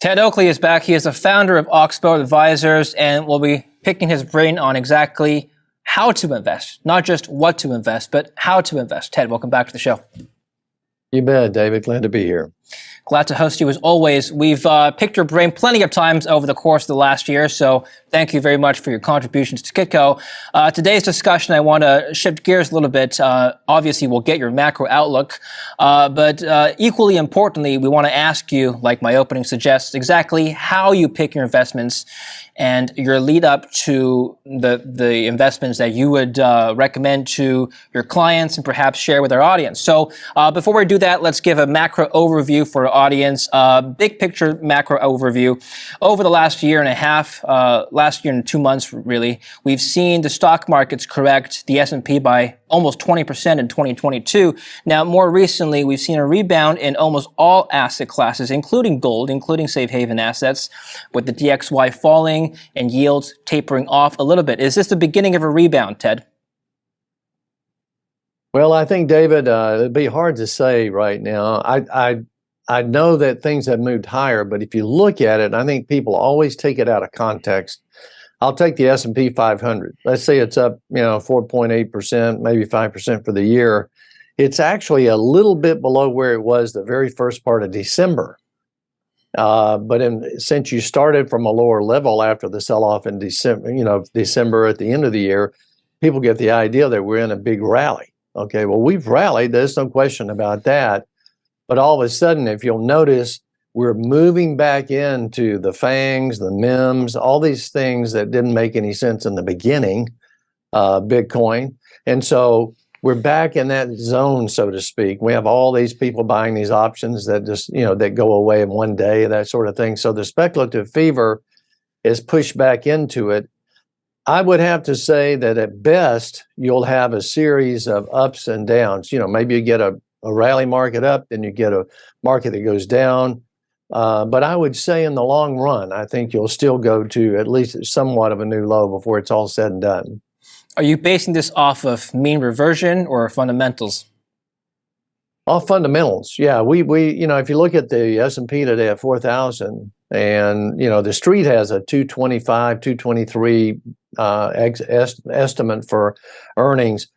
Ted Oakley is back. He is the founder of Oxbow Advisors, and we'll be picking his brain on exactly how to invest, not just what to invest, but how to invest. Ted, welcome back to the show. You bet, David. Glad to be here. Glad to host you as always. We've picked your brain plenty of times over the course of the last year, so thank you very much for your contributions to Kitco. Today's discussion, I want to shift gears a little bit. Obviously, we'll get your macro outlook, but equally importantly, we want to ask you, like my opening suggests, exactly how you pick your investments and your lead up to the investments that you would recommend to your clients and perhaps share with our audience. So before we do that, let's give a macro overview for our audience, big picture macro overview. Over the last year and a half, last year and 2 months really, we've seen the stock markets correct the S&P by almost 20% in 2022. Now, more recently, we've seen a rebound in almost all asset classes, including gold, including safe haven assets, with the DXY falling and yields tapering off a little bit. Is this the beginning of a rebound, Ted? Well, I think, David, it'd be hard to say right now. I know that things have moved higher, but if you look at it, I think people always take it out of context. I'll take the S&P 500. Let's say it's up, 4.8%, maybe 5% for the year. It's actually a little bit below where it was the very first part of December. But since you started from a lower level after the sell-off in December, December at the end of the year, people get the idea that we're in a big rally. Okay, well, we've rallied. There's no question about that. But all of a sudden, if you'll notice, we're moving back into the FANGs, the MEMS, all these things that didn't make any sense in the beginning, Bitcoin. And so we're back in that zone, so to speak. We have all these people buying these options that just, that go away in one day, that sort of thing. So the speculative fever is pushed back into it. I would have to say that at best, you'll have a series of ups and downs. Maybe you get a rally market up, then you get a market that goes down. But I would say in the long run, I think you'll still go to at least somewhat of a new low before it's all said and done. Are you basing this off of mean reversion or fundamentals? Off fundamentals, yeah. We if you look at the S&P today at 4,000, and the street has a 225, 223 estimate for earnings.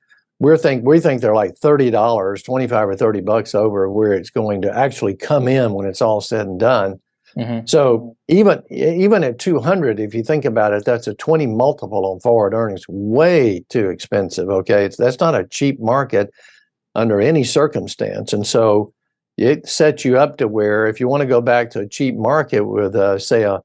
We think they're like $30, 25 or $30 over where it's going to actually come in when it's all said and done. Mm-hmm. So even at 200, if you think about it, that's a 20 multiple on forward earnings. Way too expensive. Okay, that's not a cheap market under any circumstance, and so it sets you up to where if you want to go back to a cheap market with say a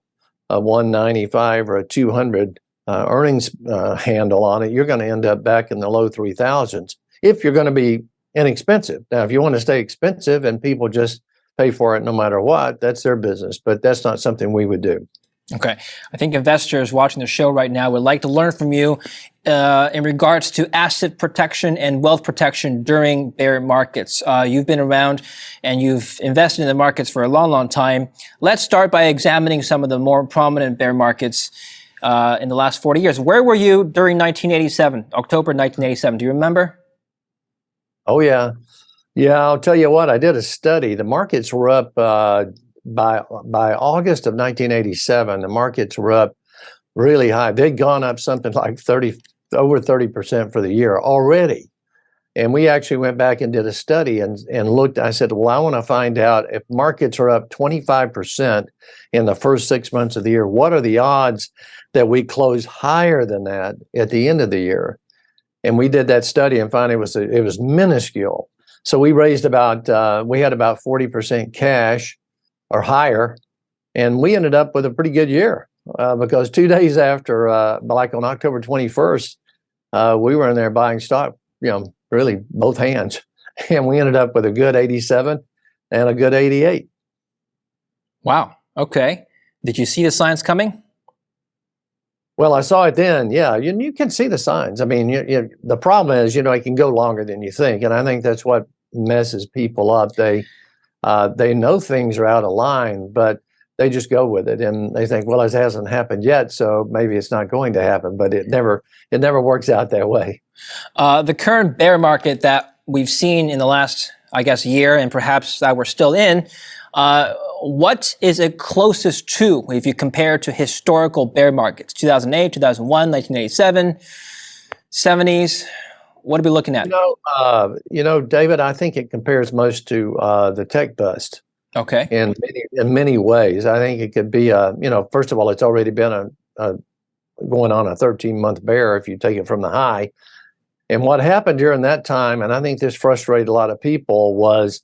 195 or a 200 earnings handle on it, you're going to end up back in the low 3,000s if you're going to be inexpensive. Now, if you want to stay expensive and people just pay for it no matter what, that's their business, but that's not something we would do. Okay. I think investors watching the show right now would like to learn from you in regards to asset protection and wealth protection during bear markets. You've been around and you've invested in the markets for a long, long time. Let's start by examining some of the more prominent bear markets in the last 40 years. Where were you during 1987, October 1987? Do you remember? Oh, yeah. Yeah, I'll tell you what, I did a study. The markets were up by August of 1987. The markets were up really high. They'd gone up something like over 30% for the year already. And we actually went back and did a study and looked. I said, well, I want to find out if markets are up 25% in the first 6 months of the year, what are the odds that we close higher than that at the end of the year? And we did that study and found it was minuscule. So we raised we had about 40% cash or higher, and we ended up with a pretty good year because 2 days after, like on October 21st, we were in there buying stock, really both hands, and we ended up with a good 87 and a good 88. Wow. Okay. Did you see the signs coming? Well, I saw it then. Yeah, you can see the signs. I mean, the problem is, it can go longer than you think, and I think that's what messes people up. They know things are out of line, but they just go with it, and they think, well, it hasn't happened yet, so maybe it's not going to happen. But it never works out that way. The current bear market that we've seen in the last, I guess, year, and perhaps that we're still in, What is it closest to if you compare to historical bear markets? 2008, 2001, 1987, 70s. What are we looking at? David, I think it compares most to the tech bust Okay. in many ways. I think it could be first of all, it's already been going on a 13-month bear if you take it from the high. And what happened during that time, and I think this frustrated a lot of people, was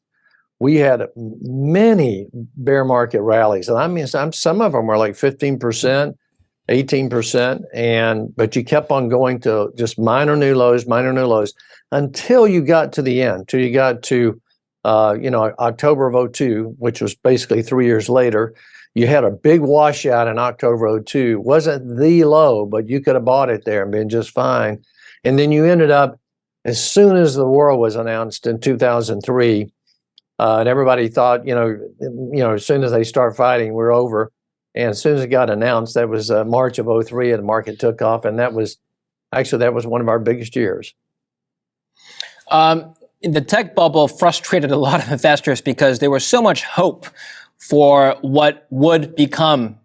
we had many bear market rallies. And I mean, some of them were like 15%, 18%, but you kept on going to just minor new lows, until you got to the end, till you got to October of 2002, which was basically 3 years later. You had a big washout in October of 2002. Wasn't the low, but you could have bought it there and been just fine. And then you ended up, as soon as the war was announced in 2003, and everybody thought, as soon as they start fighting, we're over. And as soon as it got announced, that was March of 2003, and the market took off. And that was one of our biggest years. The tech bubble frustrated a lot of investors because there was so much hope for what would become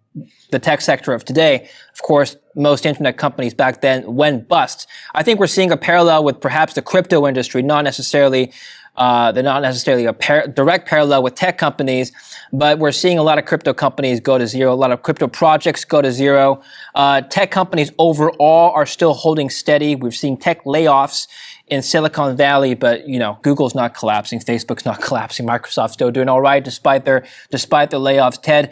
the tech sector of today. Of course, most internet companies back then went bust. I think we're seeing a parallel with perhaps the crypto industry, not necessarily a direct parallel with tech companies, but we're seeing a lot of crypto companies go to zero, a lot of crypto projects go to zero. Tech companies overall are still holding steady. We've seen tech layoffs in Silicon Valley, but Google's not collapsing, Facebook's not collapsing, Microsoft's still doing all right despite their layoffs. Ted,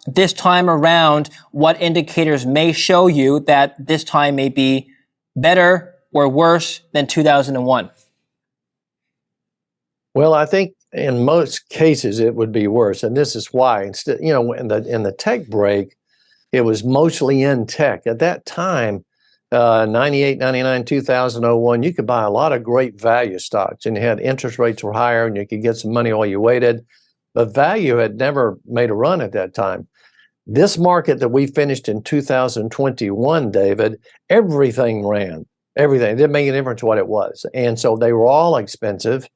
this time around, what indicators may show you that this time may be better or worse than 2001? Well, I think in most cases it would be worse, and this is why. Instead, in the tech break, it was mostly in tech. At that time, 98, 99, 2001, you could buy a lot of great value stocks, and you had interest rates were higher, and you could get some money while you waited. But value had never made a run at that time. This market that we finished in 2021, David, everything ran. Everything. It didn't make a difference what it was. And so they were all expensive.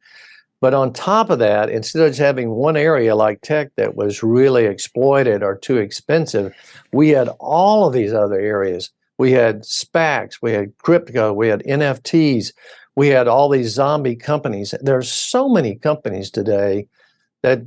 But on top of that, instead of just having one area like tech that was really exploited or too expensive, we had all of these other areas. We had SPACs, we had crypto, we had NFTs, we had all these zombie companies. There's so many companies today that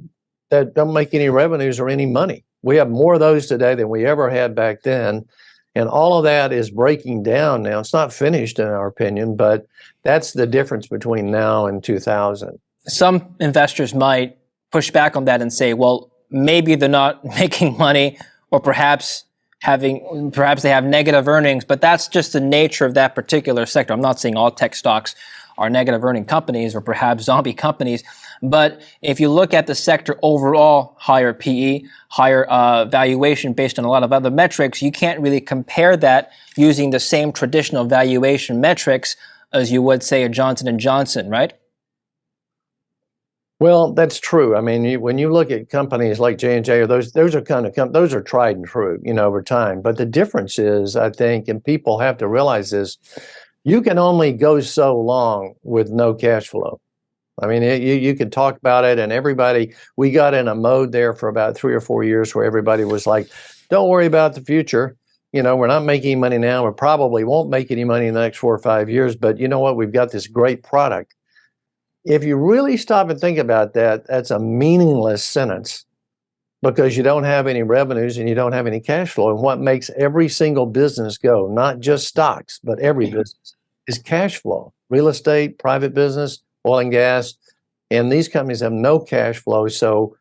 don't make any revenues or any money. We have more of those today than we ever had back then. And all of that is breaking down now. It's not finished in our opinion, but that's the difference between now and 2000. Some investors might push back on that and say, well, maybe they're not making money, or perhaps they have negative earnings, but that's just the nature of that particular sector. I'm not saying all tech stocks are negative earning companies or perhaps zombie companies, but if you look at the sector overall, higher PE, higher valuation based on a lot of other metrics, you can't really compare that using the same traditional valuation metrics as you would say a Johnson & Johnson, right? Well, that's true. I mean, when you look at companies like J&J, or those are those are tried and true, over time. But the difference is, I think, and people have to realize this, you can only go so long with no cash flow. I mean, you can talk about it, and we got in a mode there for about 3 or 4 years where everybody was like, don't worry about the future. We're not making money now. We probably won't make any money in the next 4 or 5 years. But you know what? We've got this great product. If you really stop and think about that, that's a meaningless sentence, because you don't have any revenues and you don't have any cash flow. And what makes every single business go, not just stocks, but every business, is cash flow. Real estate, private business, oil and gas, and these companies have no cash flow. So,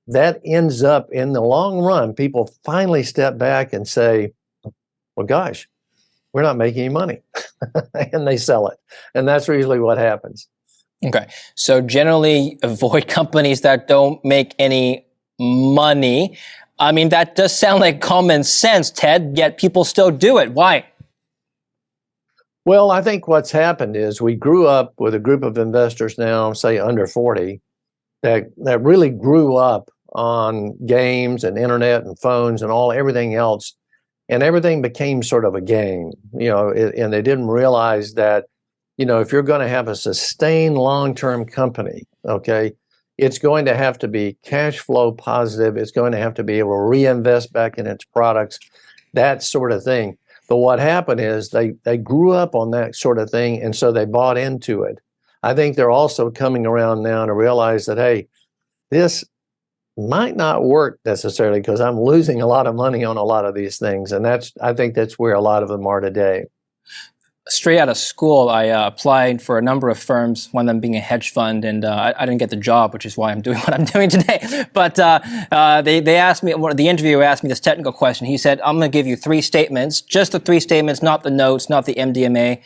that ends up in the long run, people finally step back and say, well, gosh, we're not making any money. And they sell it. And that's usually what happens. Okay. So generally avoid companies that don't make any money. I mean, that does sound like common sense, Ted, yet people still do it. Why? Well, I think what's happened is we grew up with a group of investors now, say under 40, that really grew up on games and internet and phones and everything else. And everything became sort of a game, and they didn't realize that, if you're going to have a sustained long-term company, okay, It's going to have to be cash flow positive. It's going to have to be able to reinvest back in its products, that sort of thing. But what happened is they grew up on that sort of thing, and so they bought into it. I think they're also coming around now to realize that, hey, this might not work necessarily because I'm losing a lot of money on a lot of these things. And I think that's where a lot of them are today. Straight out of school, I applied for a number of firms, one of them being a hedge fund, and I didn't get the job, which is why I'm doing what I'm doing today. But they asked me, the interviewer asked me this technical question. He said, I'm going to give you 3 statements, just the 3 statements, not the notes, not the MDMA,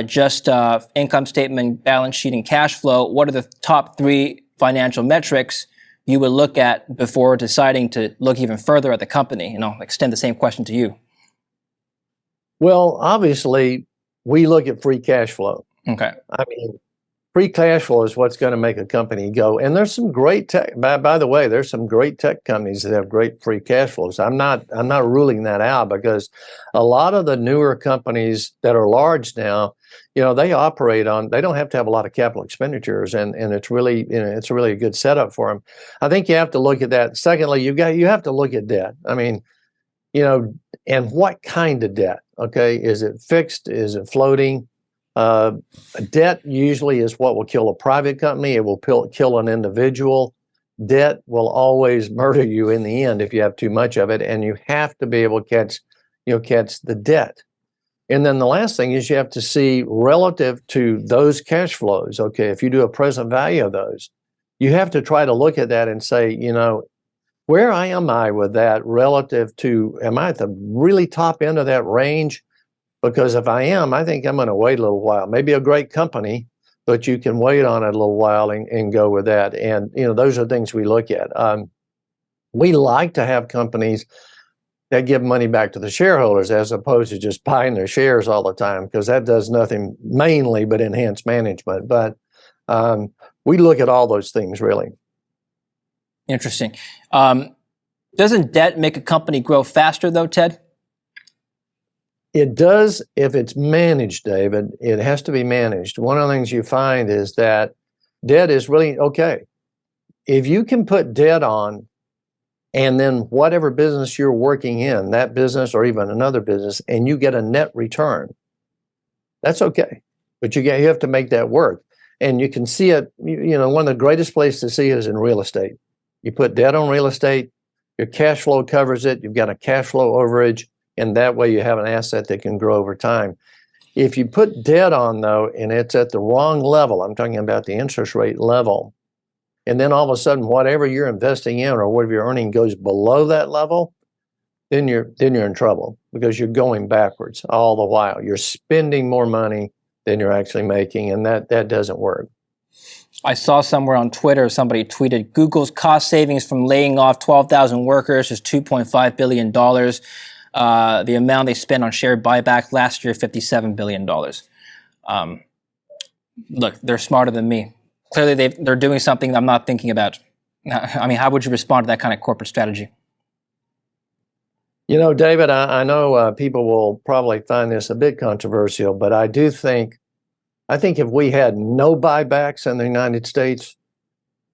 just income statement, balance sheet, and cash flow. What are the top 3 financial metrics you would look at before deciding to look even further at the company? And I'll extend the same question to you. Well, obviously, we look at free cash flow. Okay. I mean, free cash flow is what's going to make a company go. And there's some great tech, by the way, there's some great tech companies that have great free cash flows. I'm not ruling that out, because a lot of the newer companies that are large now, they operate on, they don't have to have a lot of capital expenditures, and it's really, it's really a good setup for them. I think you have to look at that. Secondly, you have to look at debt. I mean, and what kind of debt? Okay, is it fixed? Is it floating? Debt usually is what will kill a private company. It will kill an individual. Debt will always murder you in the end if you have too much of it, and you have to be able to catch the debt. And then the last thing is you have to see relative to those cash flows. Okay, if you do a present value of those, you have to try to look at that and say, where am I with that relative to, am I at the really top end of that range? Because if I am, I think I'm going to wait a little while. Maybe a great company, but you can wait on it a little while and go with that. And, those are things we look at. We like to have companies that give money back to the shareholders as opposed to just buying their shares all the time, because that does nothing mainly but enhance management. But we look at all those things, really. Interesting. Doesn't debt make a company grow faster, though, Ted? It does if it's managed, David. It has to be managed. One of the things you find is that debt is really okay. If you can put debt on, and then whatever business you're working in, that business or even another business, and you get a net return, that's okay. But you have to make that work. And you can see it, one of the greatest places to see it is in real estate. You put debt on real estate, your cash flow covers it, you've got a cash flow overage, and that way you have an asset that can grow over time. If you put debt on, though, and it's at the wrong level, I'm talking about the interest rate level, and then all of a sudden whatever you're investing in or whatever you're earning goes below that level, then you're in trouble, because you're going backwards all the while. You're spending more money than you're actually making, and that doesn't work. I saw somewhere on Twitter, somebody tweeted, Google's cost savings from laying off 12,000 workers is $2.5 billion. The amount they spent on share buyback last year, $57 billion. Look, they're smarter than me. Clearly, they're doing something I'm not thinking about. I mean, how would you respond to that kind of corporate strategy? David, I know people will probably find this a bit controversial, but I think if we had no buybacks in the United States,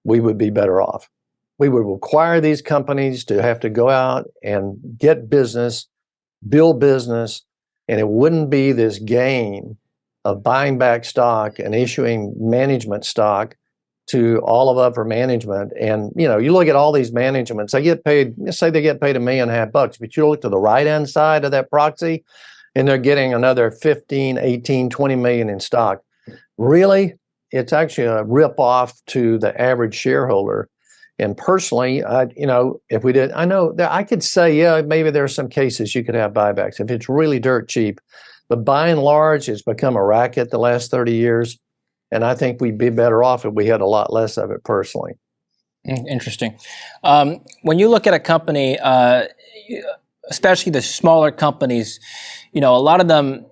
we would be better off. We would require these companies to have to go out and get business, build business, and it wouldn't be this game of buying back stock and issuing management stock to all of upper management. And, you look at all these managements, they get paid, let's say they get paid $1.5 million, but you look to the right-hand side of that proxy, and they're getting another 15, 18, 20 million in stock. Really, it's actually a rip-off to the average shareholder. And personally, if we did, I know that I could say, yeah, maybe there are some cases you could have buybacks if it's really dirt cheap. But by and large, it's become a racket the last 30 years. And I think we'd be better off if we had a lot less of it personally. Interesting. When you look at a company, especially the smaller companies, a lot of them,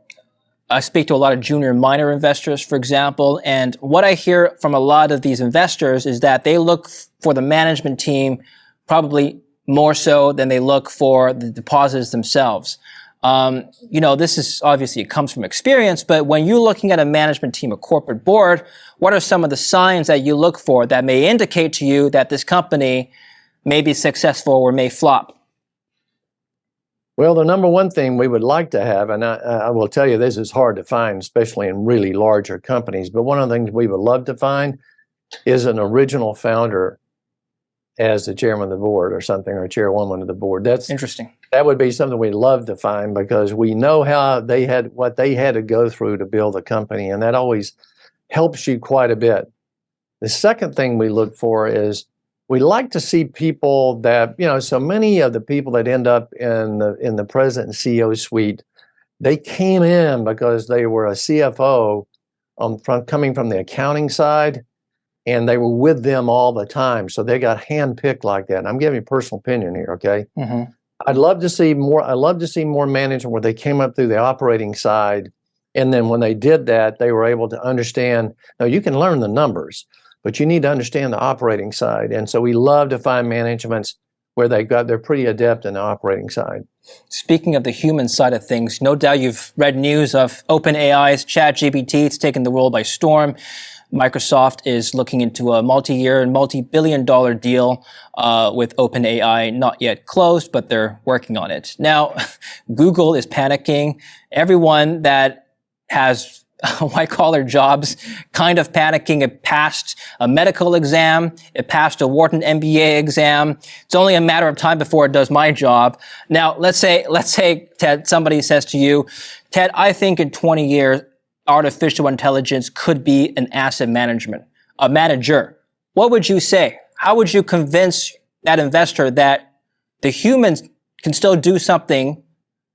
I speak to a lot of junior minor investors, for example, and what I hear from a lot of these investors is that they look for the management team probably more so than they look for the depositors themselves. This is obviously, it comes from experience, but when you're looking at a management team, a corporate board, what are some of the signs that you look for that may indicate to you that this company may be successful or may flop? Well, the number one thing we would like to have, and I will tell you this is hard to find, especially in really larger companies, but one of the things we would love to find is an original founder as the chairman of the board or something, or chairwoman of the board. That's interesting. That would be something we'd love to find, because we know what they had to go through to build a company, and that always helps you quite a bit. The second thing we look for is we like to see people that, so many of the people that end up in the president and CEO suite, they came in because they were a CFO coming from the accounting side, and they were with them all the time. So they got handpicked like that. And I'm giving you personal opinion here, okay? Mm-hmm. I'd love to see more management where they came up through the operating side. And then when they did that, they were able to understand, now you can learn the numbers, but you need to understand the operating side. And so we love to find managements where they're pretty adept in the operating side. Speaking of the human side of things, no doubt you've read news of OpenAI's ChatGPT. It's taken the world by storm. Microsoft is looking into a multi-year and multi-billion-dollar deal with OpenAI, not yet closed, but they're working on it. Now, Google is panicking. Everyone that has white-collar jobs kind of panicking. It passed a medical exam. It passed a Wharton MBA exam. It's only a matter of time before it does my job. Now, let's say, Ted, somebody says to you, Ted, I think in 20 years, artificial intelligence could be an asset manager. What would you say? How would you convince that investor that the humans can still do something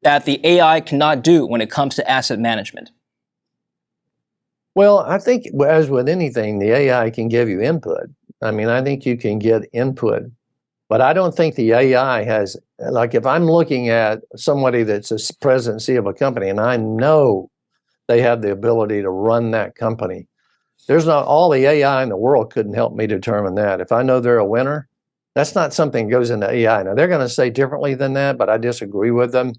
that the AI cannot do when it comes to asset management? Well, I think as with anything, the AI can give you input. I mean, I think you can get input, but I don't think the AI has, like if I'm looking at somebody that's a president and CEO of a company and I know they have the ability to run that company, there's not all the AI in the world couldn't help me determine that. If I know they're a winner, that's not something that goes into AI. Now, they're going to say differently than that, but I disagree with them.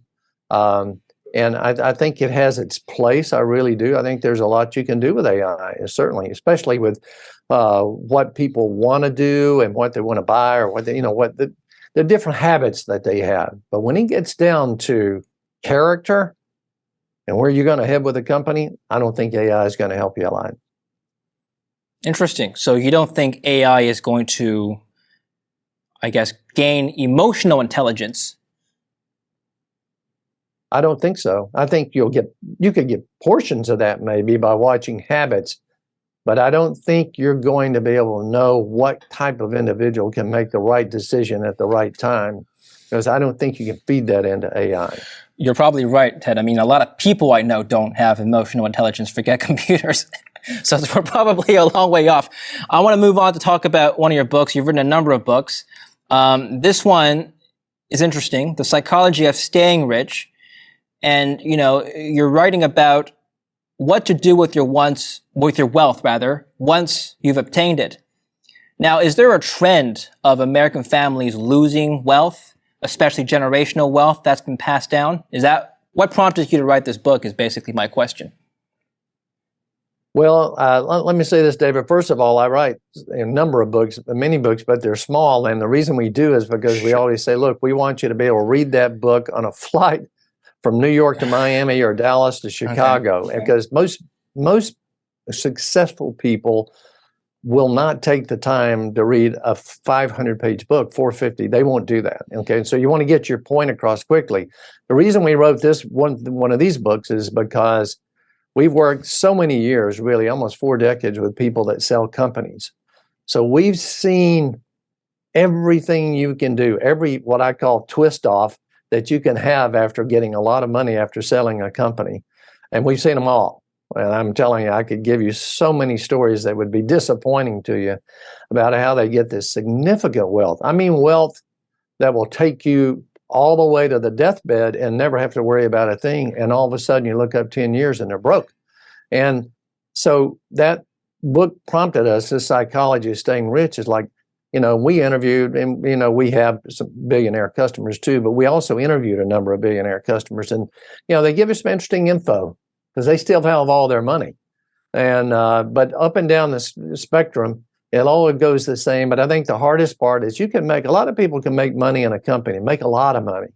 And I think it has its place. I really do. I think there's a lot you can do with AI, certainly, especially with what people want to do and what they want to buy, or what the different habits that they have. But when it gets down to character and where you're going to head with a company, I don't think AI is going to help you a lot. Interesting. So you don't think AI is going to, I guess, gain emotional intelligence? I don't think so. I think you could get portions of that maybe by watching habits, but I don't think you're going to be able to know what type of individual can make the right decision at the right time, because I don't think you can feed that into AI. You're probably right, Ted. I mean, a lot of people I know don't have emotional intelligence, forget computers. So we're probably a long way off. I want to move on to talk about one of your books. You've written a number of books. This one is interesting, The Psychology of Staying Rich. And, you're writing about what to do with your wealth, once you've obtained it. Now, is there a trend of American families losing wealth, especially generational wealth that's been passed down? Is that what prompted you to write this book is basically my question. Well, let me say this, David. First of all, I write a number of books, many books, but they're small. And the reason we do is because we always say, look, we want you to be able to read that book on a flight from New York to Miami or Dallas to Chicago. Okay. Because most successful people will not take the time to read a 500-page book, 450. They won't do that. Okay, so you want to get your point across quickly. The reason we wrote this one of these books is because we've worked so many years, really almost 4 decades, with people that sell companies. So we've seen everything you can do, every what I call twist off that you can have after getting a lot of money after selling a company. And we've seen them all. And I'm telling you, I could give you so many stories that would be disappointing to you about how they get this significant wealth. I mean, wealth that will take you all the way to the deathbed and never have to worry about a thing. And all of a sudden you look up 10 years and they're broke. And so that book prompted us, this psychology of staying rich, is like, we interviewed, and we have some billionaire customers too, but we also interviewed a number of billionaire customers, and they give us some interesting info because they still have all their money, and but up and down the spectrum, it all goes the same. But I think the hardest part is a lot of people can make money in a company, make a lot of money,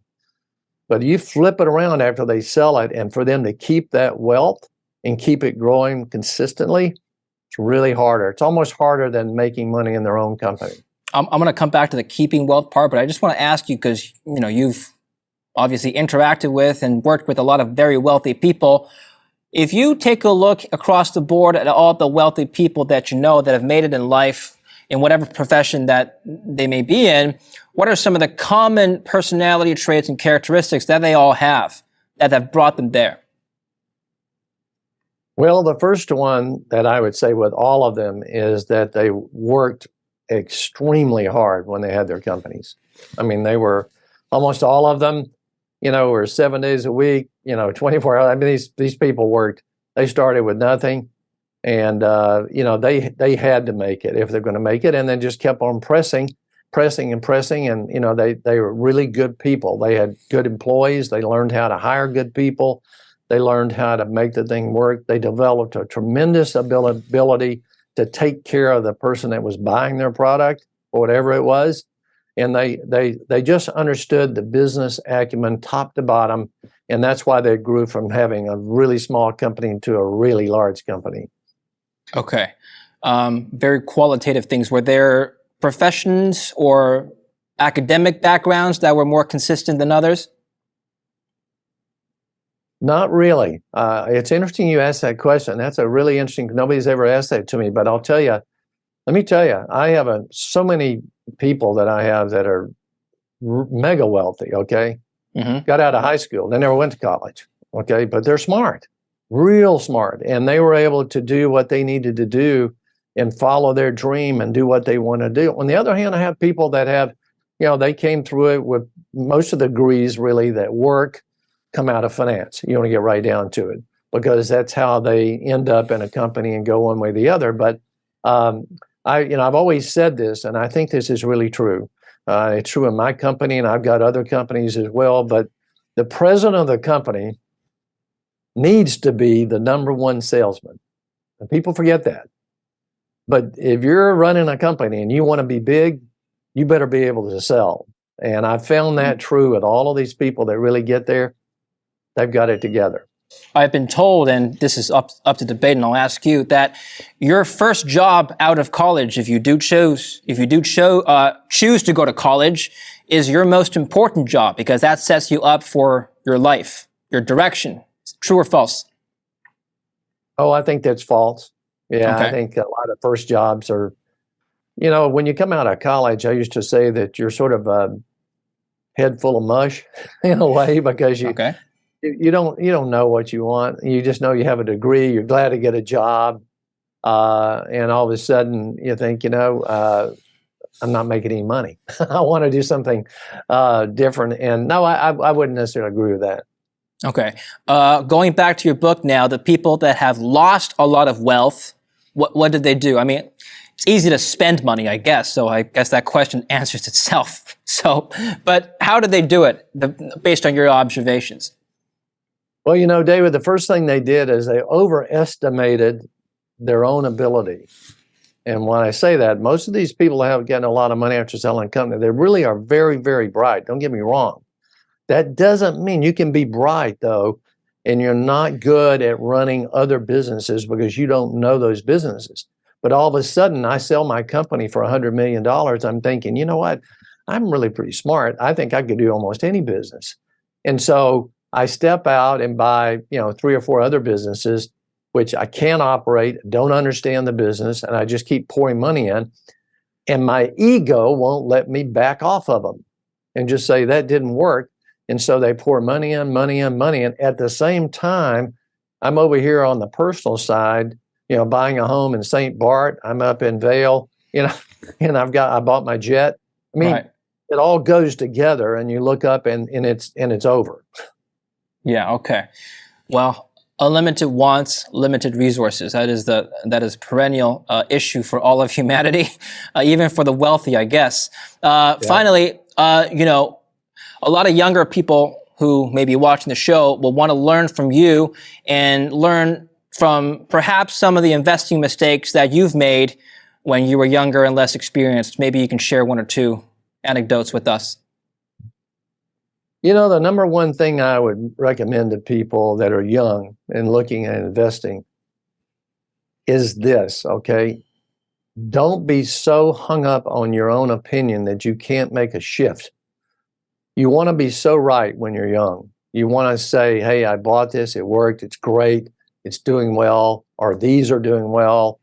but you flip it around after they sell it, and for them to keep that wealth and keep it growing consistently, it's really harder. It's almost harder than making money in their own company. I'm going to come back to the keeping wealth part, but I just want to ask you, because you've obviously interacted with and worked with a lot of very wealthy people. If you take a look across the board at all the wealthy people that that have made it in life, in whatever profession that they may be in, what are some of the common personality traits and characteristics that they all have that have brought them there? Well, the first one that I would say with all of them is that they worked extremely hard when they had their companies. I mean, they were almost all of them, were 7 days a week, 24 hours. I mean, these people worked. They started with nothing, and they had to make it if they're going to make it, and then just kept on pressing, and they were really good people. They had good employees. They learned how to hire good people. They learned how to make the thing work. They developed a tremendous ability to take care of the person that was buying their product or whatever it was. And they just understood the business acumen top to bottom. And that's why they grew from having a really small company to a really large company. Okay. Very qualitative things. Were there professions or academic backgrounds that were more consistent than others? Not really. It's interesting you asked that question. That's a really interesting, nobody's ever asked that to me, but let me tell you, I have so many people that I have that are mega wealthy, okay? Mm-hmm. Got out of high school. They never went to college, okay? But they're smart, real smart. And they were able to do what they needed to do and follow their dream and do what they want to do. On the other hand, I have people that have, they came through it with most of the degrees really that come out of finance. You want to get right down to it because that's how they end up in a company and go one way or the other. But I've always said this, and I think this is really true. It's true in my company, and I've got other companies as well. But the president of the company needs to be the number one salesman. And people forget that. But if you're running a company and you want to be big, you better be able to sell. And I've found that true with all of these people that really get there. They've got it together. I've been told, and this is up to debate, and I'll ask you, that your first job out of college, if you do choose to go to college, is your most important job because that sets you up for your life, your direction. True or false? Oh, I think that's false. Yeah, okay. I think a lot of first jobs are, when you come out of college, I used to say that you're sort of a head full of mush in a way because you don't know what you want. You just know you have a degree. You're glad to get a job, and all of a sudden you think, I'm not making any money. I want to do something different. And no, I wouldn't necessarily agree with that. Okay. Going back to your book now, the people that have lost a lot of wealth, what did they do? I mean, it's easy to spend money, I guess. So I guess that question answers itself. So, but how did they do it based on your observations? Well, David, the first thing they did is they overestimated their own ability. And when I say that, most of these people have gotten a lot of money after selling a company. They really are very, very bright. Don't get me wrong. That doesn't mean you can be bright, though, and you're not good at running other businesses because you don't know those businesses. But all of a sudden, I sell my company for $100 million. I'm thinking, you know what? I'm really pretty smart. I think I could do almost any business. And so I step out and buy, 3 or 4 other businesses, which I can't operate, don't understand the business, and I just keep pouring money in. And my ego won't let me back off of them and just say that didn't work. And so they pour money in. At the same time, I'm over here on the personal side, buying a home in St. Bart. I'm up in Vail, and I bought my jet. I mean, right. It all goes together, and you look up and it's over. Yeah. Okay. Well, unlimited wants, limited resources. That is perennial issue for all of humanity, even for the wealthy, I guess. Finally, a lot of younger people who may be watching the show will want to learn from you and learn from perhaps some of the investing mistakes that you've made when you were younger and less experienced. Maybe you can share one or two anecdotes with us. The number one thing I would recommend to people that are young and looking at investing is this, okay? Don't be so hung up on your own opinion that you can't make a shift. You want to be so right when you're young. You want to say, hey, I bought this, it worked, it's great, it's doing well, or these are doing well.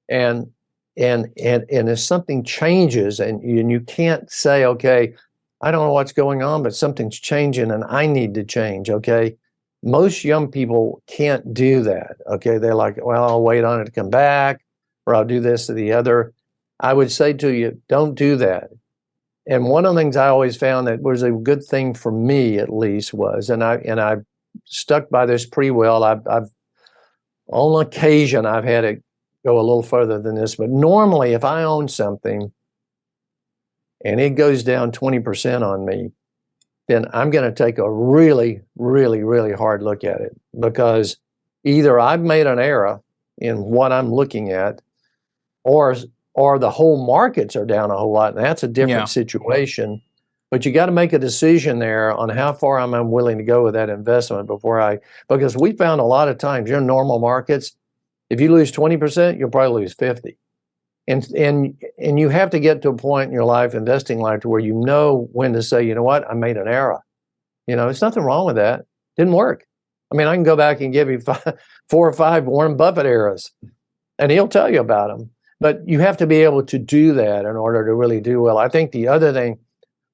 And if something changes and you can't say, okay, I don't know what's going on, but something's changing and I need to change, okay? Most young people can't do that, okay? They're like, well, I'll wait on it to come back, or I'll do this or the other. I would say to you, don't do that. And one of the things I always found that was a good thing for me, at least, was, and I stuck by this pretty well. I've on occasion I've had it go a little further than this, but normally if I own something and it goes down 20% on me, then I'm going to take a really, really, really hard look at it, because either I've made an error in what I'm looking at, or the whole markets are down a whole lot, and that's a different situation. But you got to make a decision there on how far I'm willing to go with that investment because we found a lot of times, normal markets, if you lose 20%, you'll probably lose 50. And you have to get to a point in your life, investing life, to where you know when to say, you know what, I made an error. There's nothing wrong with that. Didn't work. I mean, I can go back and give you 4 or 5 Warren Buffett errors, and he'll tell you about them. But you have to be able to do that in order to really do well. I think the other thing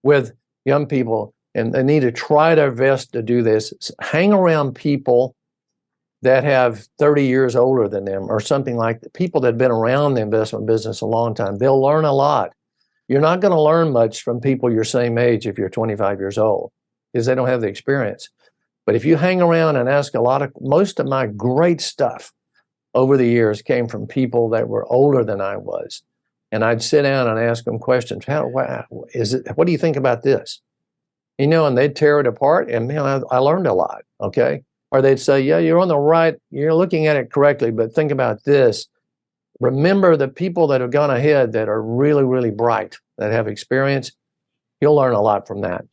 with young people, and they need to try their best to do this, is hang around people that have 30 years older than them, or something like that. People that have been around the investment business a long time. They'll learn a lot. You're not going to learn much from people your same age if you're 25 years old, because they don't have the experience. But if you hang around and ask most of my great stuff over the years came from people that were older than I was. And I'd sit down and ask them questions. What do you think about this? And they'd tear it apart, and I learned a lot, okay? Or they'd say, yeah, you're on the right, you're looking at it correctly, but think about this. Remember the people that have gone ahead that are really, really bright, that have experience. You'll learn a lot from that.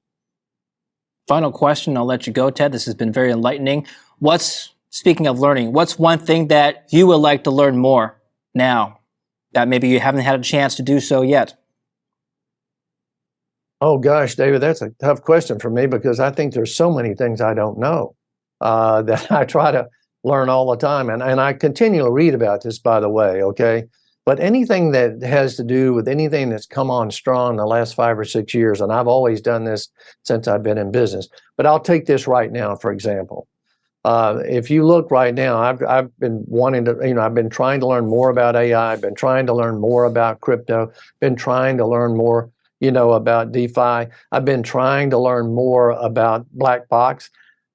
Final question, I'll let you go, Ted. This has been very enlightening. Speaking of learning, what's one thing that you would like to learn more now that maybe you haven't had a chance to do so yet? Oh gosh, David, that's a tough question for me, because I think there's so many things I don't know that I try to learn all the time. And I continually read about this, by the way, okay? But anything that has to do with anything that's come on strong in the last 5 or 6 years, and I've always done this since I've been in business, but I'll take this right now, for example. If you look right now, I've been wanting to, I've been trying to learn more about AI. I've been trying to learn more about crypto, been trying to learn more, about DeFi. I've been trying to learn more about black box.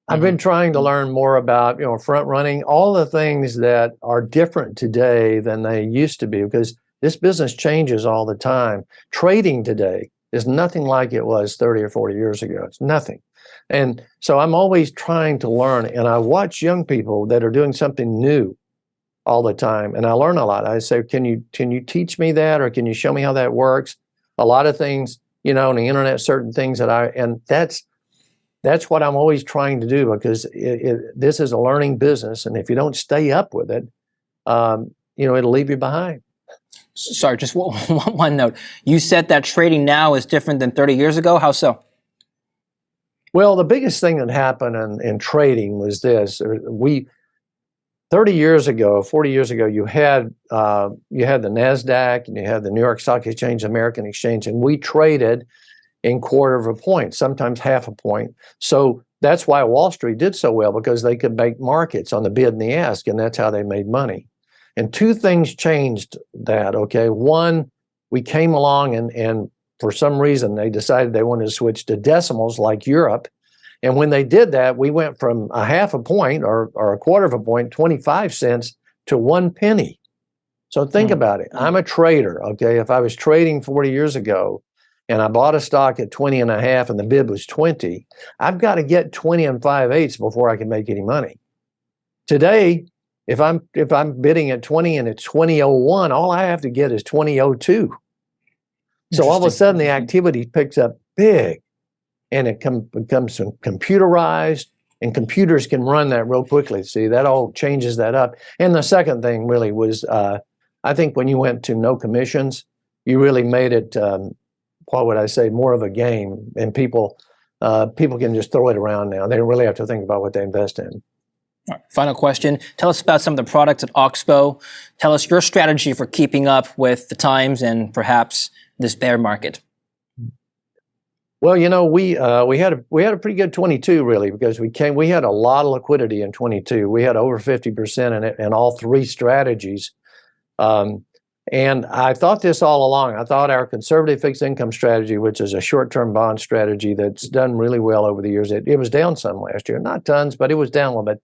I've been trying to learn more about, front running, all the things that are different today than they used to be, because this business changes all the time. Trading today is nothing like it was 30 or 40 years ago. It's nothing. And so I'm always trying to learn, and I watch young people that are doing something new all the time, and I learn a lot. I say, can you teach me that, or can you show me how that works? A lot of things, on the internet, certain things and that's what I'm always trying to do, because this is a learning business, and if you don't stay up with it, it'll leave you behind. Sorry, just one note. You said that trading now is different than 30 years ago. How so? Well, the biggest thing that happened in trading was this. 30 years ago, 40 years ago, you had the NASDAQ, and you had the New York Stock Exchange, American Exchange, and we traded in quarter of a point, sometimes half a point. So that's why Wall Street did so well, because they could make markets on the bid and the ask, and that's how they made money. And 2 things changed that, okay? One, we came along and for some reason they decided they wanted to switch to decimals like Europe, And when they did that, we went from a half a point or a quarter of a point, 25 cents, to 1 penny. So think about it. I'm a trader, okay? If I was trading 40 years ago and I bought a stock at 20 and a half and the bid was 20, I've got to get 20 and 5/8 before I can make any money. Today, if I'm bidding at 20 and it's 20.01, all I have to get is 20.02. So all of a sudden the activity picks up big, and it becomes computerized, and computers can run that real quickly. See, that all changes that up. And the second thing really was, I think when you went to no commissions, you really made it, what would I say, more of a game, and people can just throw it around now. They don't really have to think about what they invest in. All right, final question. Tell us about some of the products at Oxbow. Tell us your strategy for keeping up with the times and perhaps this bear market. Well, you know, we had a pretty good 22 really, because we had a lot of liquidity in 22. We had over 50% in all three strategies. And I thought this all along. I thought our conservative fixed income strategy, which is a short-term bond strategy that's done really well over the years, it was down some last year, not tons, but it was down a little bit.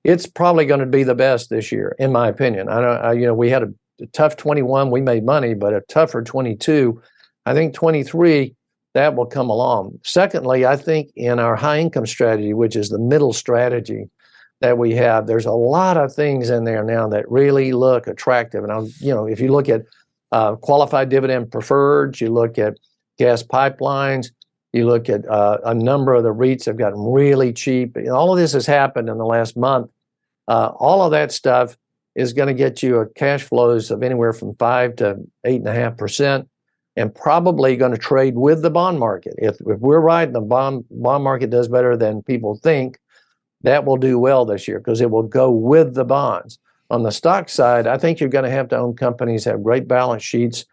It's probably going to be the best this year, in my opinion. You know, we had a tough 21, we made money, but a tougher 22. I think 23, that will come along. Secondly, I think in our high income strategy, which is the middle strategy that we have, there's a lot of things in there now that really look attractive. And you know, if you look at qualified dividend preferreds, you look at gas pipelines, you look at a number of the REITs have gotten really cheap. All of this has happened in the last month. All of that stuff is going to get you a cash flows of anywhere from 5 to 8.5%, and probably going to trade with the bond market. If we're right and the bond market does better than people think, that will do well this year because it will go with the bonds. On the stock side, I think you're going to have to own companies that have great balance sheets.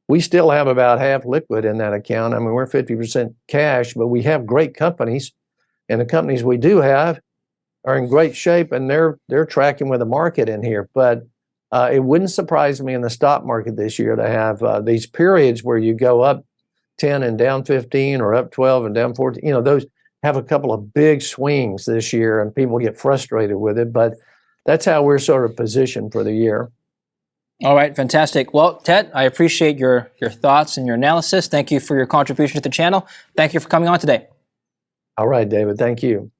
We still have about half liquid in that account. I mean, we're 50% cash, but we have great companies, and the companies we do have are in great shape, and they're tracking with the market in here. But it wouldn't surprise me in the stock market this year to have these periods where you go up 10 and down 15, or up 12 and down 14. You know, those have a couple of big swings this year, and people get frustrated with it. But that's how we're sort of positioned for the year. All right, fantastic. Well, Ted, I appreciate your thoughts and your analysis. Thank you for your contribution to the channel. Thank you for coming on today. All right, David. Thank you.